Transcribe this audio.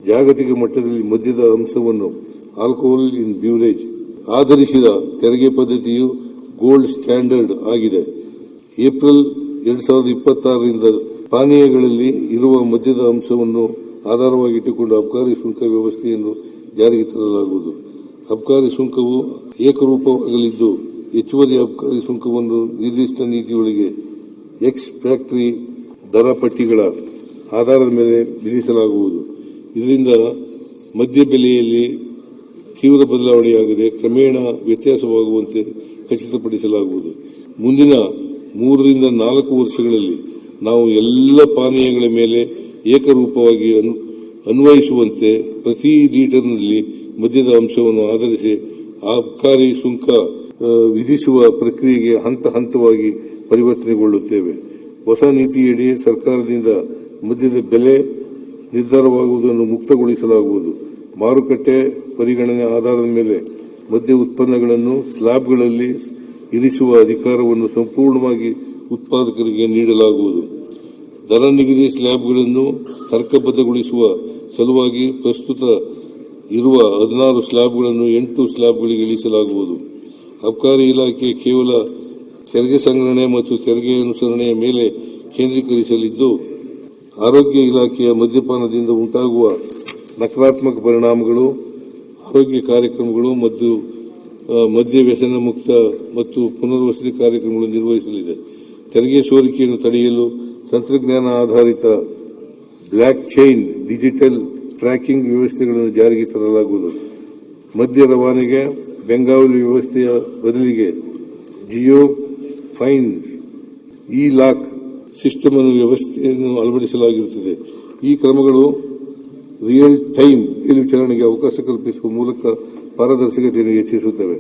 ಜಾಗತಿಕ ಮಟ್ಟದಲ್ಲಿ ಮದ್ಯದ ಅಂಶವನ್ನು ಆಲ್ಕೋಹಾಲ್ ಇನ್ ಬ್ಯೂರೇಜ್ ಆಧರಿಸಿದ ತೆರಿಗೆ ಪದ್ಧತಿಯು ಗೋಲ್ಡ್ ಸ್ಟ್ಯಾಂಡರ್ಡ್ ಆಗಿದೆ. ಏಪ್ರಿಲ್ 2026ರಿಂದ ಪಾನೀಯಗಳಲ್ಲಿ ಇರುವ ಮದ್ಯದ ಅಂಶವನ್ನು ಆಧಾರವಾಗಿಟ್ಟುಕೊಂಡು ಅಬಕಾರಿ ಸುಂಕ ವ್ಯವಸ್ಥೆಯನ್ನು ಜಾರಿಗೆ ತರಲಾಗುವುದು. ಅಬಕಾರಿ ಸುಂಕವು ಏಕರೂಪವಾಗಲಿದ್ದು, ಹೆಚ್ಚುವರಿ ಅಬಕಾರಿ ಸುಂಕವನ್ನು ನಿರ್ದಿಷ್ಟ ನೀತಿಯೊಳಗೆ ಎಕ್ಸ್ ಫ್ಯಾಕ್ಟರಿ ದರ ಪಟ್ಟಿಗಳ ಆಧಾರದ ಮೇಲೆ ವಿಧಿಸಲಾಗುವುದು. ಇದರಿಂದ ಮದ್ಯ ಬೆಲೆಯಲ್ಲಿ ತೀವ್ರ ಬದಲಾವಣೆಯಾಗದೆ ಕ್ರಮೇಣ ವ್ಯತ್ಯಾಸವಾಗುವಂತೆ ಖಚಿತಪಡಿಸಲಾಗುವುದು. ಮುಂದಿನ 3 ರಿಂದ 4 ವರ್ಷಗಳಲ್ಲಿ ನಾವು ಎಲ್ಲ ಪಾನೀಯಗಳ ಮೇಲೆ ಏಕರೂಪವಾಗಿ ಅನ್ವಯಿಸುವಂತೆ ಪ್ರತಿ ಲೀಟರ್ನಲ್ಲಿ ಮದ್ಯದ ಅಂಶವನ್ನು ಆಧರಿಸಿ ಅಬಕಾರಿ ಸುಂಕ ವಿಧಿಸುವ ಪ್ರಕ್ರಿಯೆಗೆ ಹಂತ ಹಂತವಾಗಿ ಪರಿವರ್ತನೆಗೊಳ್ಳುತ್ತೇವೆ. ಹೊಸ ನೀತಿಯಡಿ ಸರ್ಕಾರದಿಂದ ಮದ್ಯದ ಬೆಲೆ ನಿರ್ಧಾರವಾಗುವುದನ್ನು ಮುಕ್ತಗೊಳಿಸಲಾಗುವುದು. ಮಾರುಕಟ್ಟೆ ಪರಿಗಣನೆ ಆಧಾರದ ಮೇಲೆ ಮದ್ಯ ಉತ್ಪನ್ನಗಳನ್ನು ಸ್ಲ್ಯಾಬ್ಗಳಲ್ಲಿ ಇರಿಸುವ ಅಧಿಕಾರವನ್ನು ಸಂಪೂರ್ಣವಾಗಿ ಉತ್ಪಾದಕರಿಗೆ ನೀಡಲಾಗುವುದು. ದರ ನಿಗದಿ ಸ್ಲ್ಯಾಬ್ಗಳನ್ನು ತರ್ಕಬದ್ಧಗೊಳಿಸುವ ಸಲುವಾಗಿ ಪ್ರಸ್ತುತ ಇರುವ 16 ಸ್ಲ್ಯಾಬ್ಗಳನ್ನು 8 ಸ್ಲ್ಯಾಬ್ಗಳಿಗೆ ಇಳಿಸಲಾಗುವುದು. ಅಬಕಾರಿ ಇಲಾಖೆ ಕೇವಲ ತೆರಿಗೆ ಸಂಗ್ರಹಣೆ ಮತ್ತು ತೆರಿಗೆ ಅನುಸರಣೆಯ ಮೇಲೆ ಕೇಂದ್ರೀಕರಿಸಲಿದ್ದು, ಆರೋಗ್ಯ ಇಲಾಖೆಯ ಮದ್ಯಪಾನದಿಂದ ಉಂಟಾಗುವ ನಕಾರಾತ್ಮಕ ಪರಿಣಾಮಗಳು, ಆರೋಗ್ಯ ಕಾರ್ಯಕ್ರಮಗಳು ಮತ್ತು ಮದ್ಯ ವ್ಯಸನ ಮುಕ್ತ ಮತ್ತು ಪುನರ್ವಸತಿ ಕಾರ್ಯಕ್ರಮಗಳನ್ನು ನಿರ್ವಹಿಸಲಿದೆ. ತೆರಿಗೆ ಸೋರಿಕೆಯನ್ನು ತಡೆಯಲು ತಂತ್ರಜ್ಞಾನ ಆಧಾರಿತ ಬ್ಲಾಕ್ ಚೈನ್ ಡಿಜಿಟಲ್ ಟ್ರ್ಯಾಕಿಂಗ್ ವ್ಯವಸ್ಥೆಗಳನ್ನು ಜಾರಿಗೆ ತರಲಾಗುವುದು. ಮದ್ಯ ರವಾನೆಗೆ ಬೆಂಗಾವಲು ವ್ಯವಸ್ಥೆಯ ಬದಲಿಗೆ ಜಿಯೋ ಫೈನ್ ಇ-ಲಾಕ್ ಸಿಸ್ಟಮ್ ವ್ಯವಸ್ಥೆಯನ್ನು ಅಳವಡಿಸಲಾಗಿರುತ್ತದೆ. ಈ ಕ್ರಮಗಳು ರಿಯಲ್ ಟೈಮ್ ಮೇಲ್ವಿಚಾರಣೆಗೆ ಅವಕಾಶ ಕಲ್ಪಿಸುವ ಮೂಲಕ ಪಾರದರ್ಶಕತೆಯನ್ನು ಹೆಚ್ಚಿಸುತ್ತವೆ.